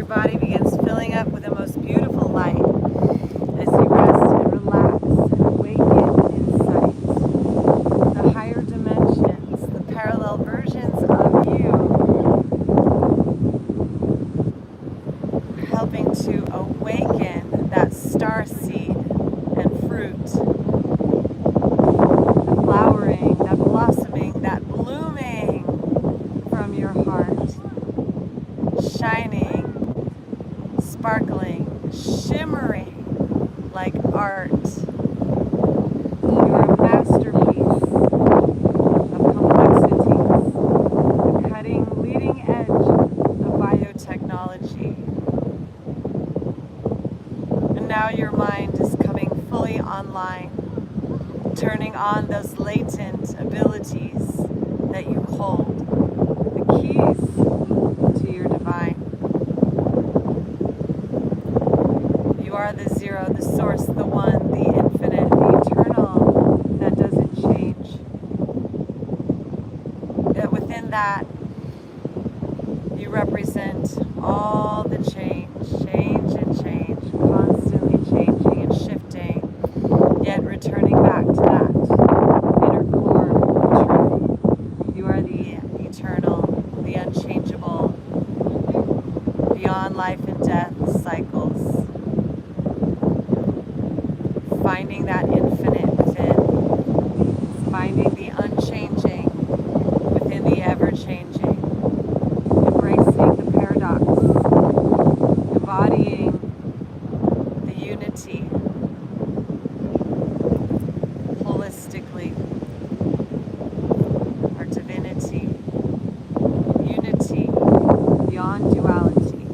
Body begins filling up with the most beautiful light as you rest and relax and awaken in sight. The higher dimensions, the parallel versions of you, are helping to awaken that star seed and fruit. The flowering, that blossoming, that blooming from your heart, shining, sparkling, shimmering like art. You're a masterpiece of complexities, the cutting, leading edge of biotechnology. And now your mind is coming fully online, turning on those latent abilities that you hold, the keys to your divine. You are the zero, the source, the one, the infinite, the eternal that doesn't change. That within that, you represent all the change and change, constantly changing and shifting, yet returning back to that inner core of truth. You are the eternal, the unchangeable, beyond life and death cycles. Finding that infinite within, finding the unchanging within the ever-changing, embracing the paradox, embodying the unity holistically, our divinity, unity beyond duality.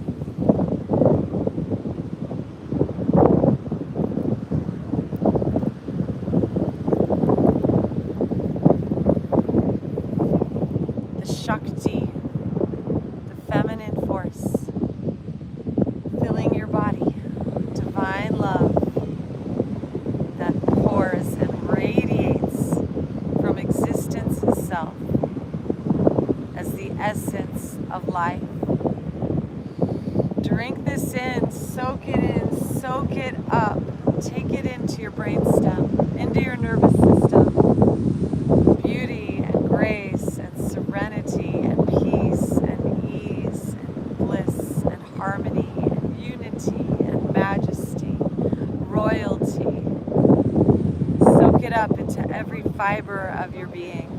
essence of life. Drink this in, soak it up, take it into your brainstem, into your nervous system. Beauty and grace and serenity and peace and ease and bliss and harmony and unity and majesty, royalty. Soak it up into every fiber of your being.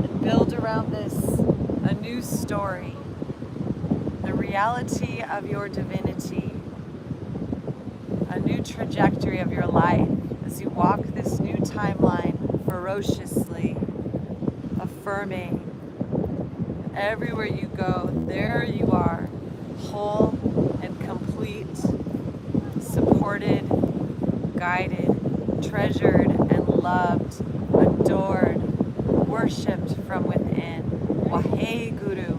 And build around this a new story, the reality of your divinity, a new trajectory of your life as you walk this new timeline ferociously, affirming. Everywhere you go, there you are, whole and complete, supported, guided, treasured, and loved, adored, worshipped from within. Wahe Guru.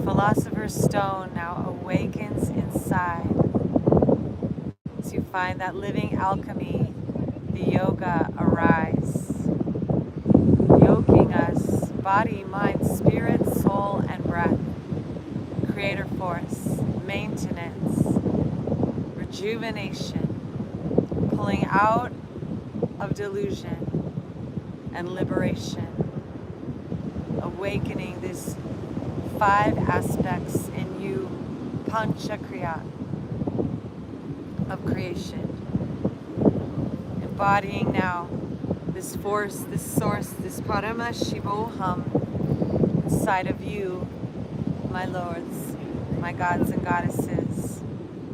Philosopher's Stone now awakens inside as you find that living alchemy, the yoga, arise, yoking us, body, mind, spirit, soul, and breath, creator force, maintenance, rejuvenation, pulling out of delusion and liberation, awakening this 5 aspects in you, Panchakriya, of creation. Embodying now this force, this source, this Parama Shivoham inside of you, my lords, my gods and goddesses,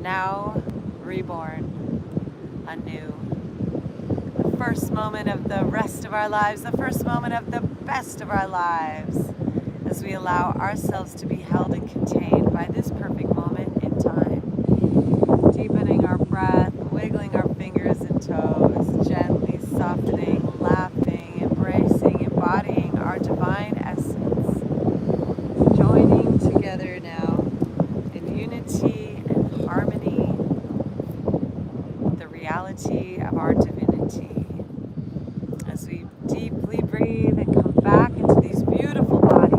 now reborn anew. The first moment of the rest of our lives, the first moment of the best of our lives, as we allow ourselves to be held and contained by this perfect moment in time. Deepening our breath, wiggling our fingers and toes, gently softening, laughing, embracing, embodying our divine essence. Joining together now in unity and harmony with the reality of our divinity. As we deeply breathe and come back into these beautiful bodies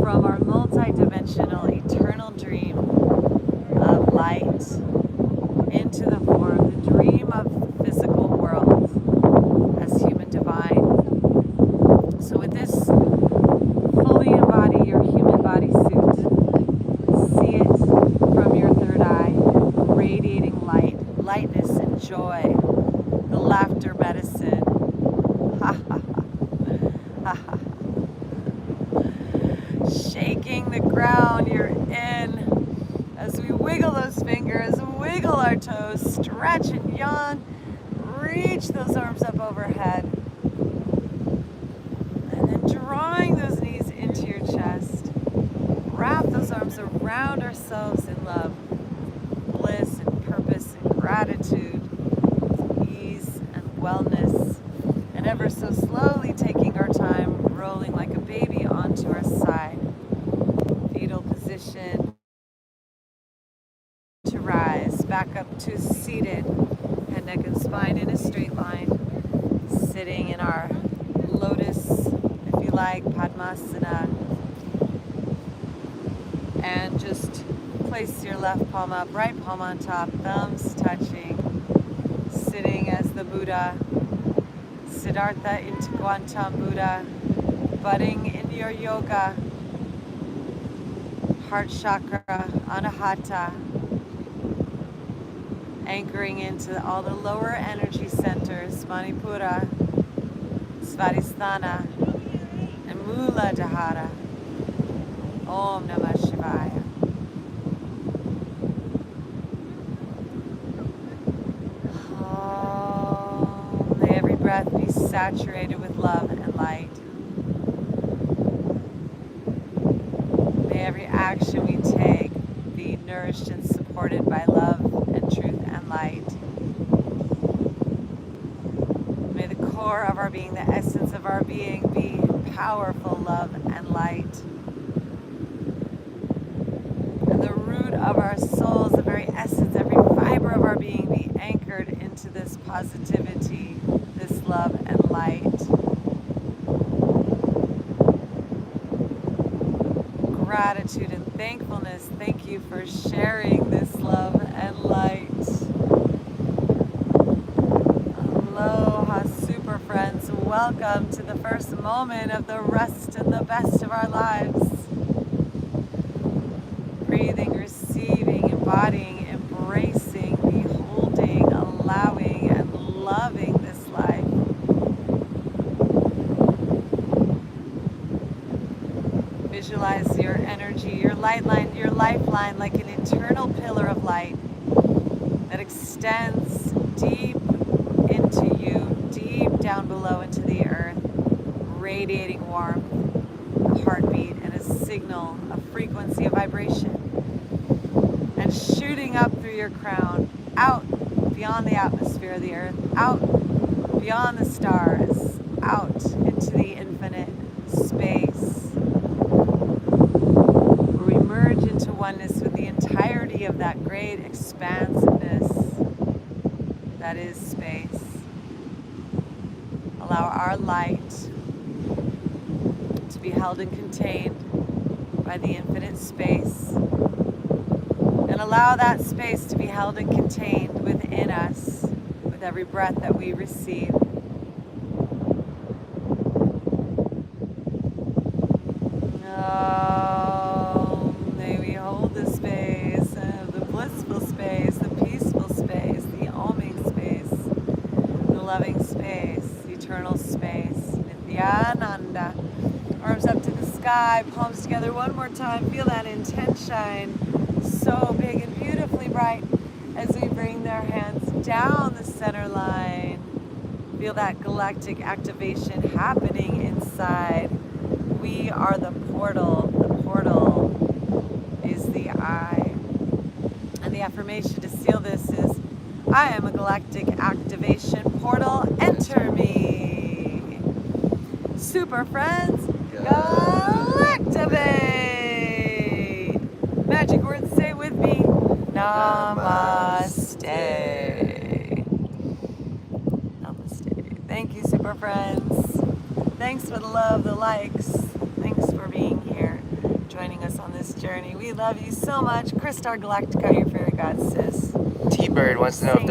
from our multi-dimensional eternal dream of light into the form, the dream of the physical world as human divine. So with this, fully embody your human body suit. See it from your third eye, radiating light, lightness and joy, the laughter medicine. Ha ha ha. Ha ha. Shaking the ground you're in as we wiggle those fingers, wiggle our toes, stretch and yawn, reach those arms up overhead, and then drawing those knees into your chest, wrap those arms around ourselves in love, bliss and purpose and gratitude, ease and wellness, and ever so slowly taking our time, rolling like a baby onto our side. Fetal position to rise, back up to seated, head, neck, and spine in a straight line, sitting in our lotus, if you like, Padmasana, and just Place your left palm up, right palm on top, thumbs touching. Sitting as the Buddha, Siddhartha into Gautam Buddha, budding in your yoga, heart chakra, anahata, anchoring into all the lower energy centers, Manipura, Svadhisthana, and Muladhara. Om Namah Shivaya. May every breath be saturated with love and light. May every action we take be nourished and supported by love and truth and light. May the core of our being, the essence of our being, be powerful love and light. And the root of our souls, the very essence, every fiber of our being be anchored into this positivity, this love and light. Gratitude and thankfulness. Thank you for sharing this love and light. Aloha, super friends. Welcome to the first moment of the rest and the best of our lives. Breathing, receiving, embodying, embracing, beholding, allowing, and loving this life. Visualize your energy, your light line, your lifeline like an eternal pillar of light that extends deep into you, deep down below into the earth, radiating warmth, a heartbeat, and a signal, a frequency, a vibration, and shooting up through your crown, out beyond the atmosphere of the earth, out beyond the stars, out into the infinite space, where we merge into oneness with the entirety of that great expansiveness that is space. Allow our light to be held and contained by the infinite space, and allow that space to be held and contained within us with every breath that we receive. Oh, may we hold the space, the blissful space, the peaceful space, the oming space, the loving space, eternal space, Nityananda. Arms up to the sky, palms together one more time. Feel that intense shine, so big and beautifully bright as we bring their hands down the center line. Feel that galactic activation happening inside. We are the portal. The portal is the I. And the affirmation to seal this is, I am a galactic activation portal. Enter me. Super friends, Galactivate. Magic words, say with me. Namaste. Namaste. Thank you, super friends. Thanks for the love, the likes. Thanks for being here, joining us on this journey. We love you so much. Kristar Galactica, your fairy goddess. T-Bird wants to know if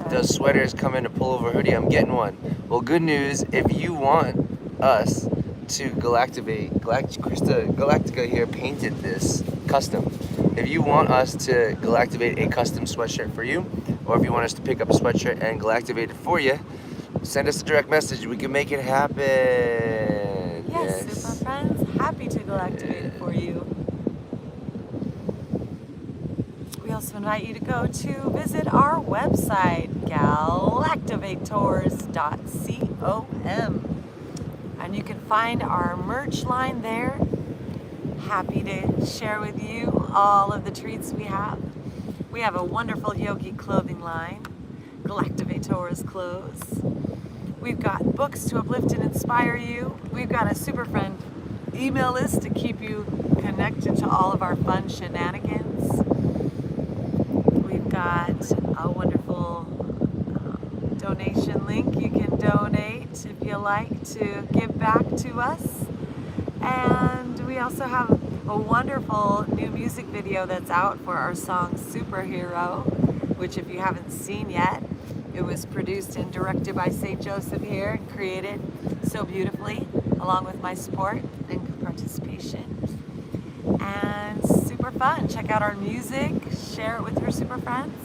those sweaters come in a pullover hoodie. I'm getting one. Well, good news. If you want us to Galactivate, Krista Galactica here painted this custom. If you want us to Galactivate a custom sweatshirt for you, or if you want us to pick up a sweatshirt and Galactivate it for you, send us a direct message. We can make it happen. Yes, super friends. Happy to Galactivate it for you. We also invite you to go to visit our website, Galactivators.com. And you can find our merch line there. Happy to share with you all of the treats we have. We have a wonderful yogi clothing line, Galactivators clothes. We've got books to uplift and inspire you. We've got a super friend email list to keep you connected to all of our fun shenanigans. We've got a wonderful donation link. You can donate if you like to give back to us. And we also have a wonderful new music video that's out for our song Superhero, which if you haven't seen yet, it was produced and directed by St. Joseph here and created so beautifully, along with my support and participation. And super fun. Check out our music, share it with your super friends.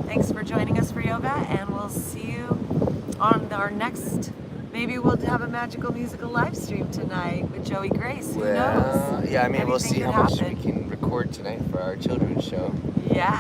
Thanks for joining us for yoga, and we'll see you on our next. Maybe we'll have a magical musical live stream tonight with Joey Grace. Who knows? Yeah, I mean, we'll see Anything how could much we happen. can record tonight for our children's show. Yeah.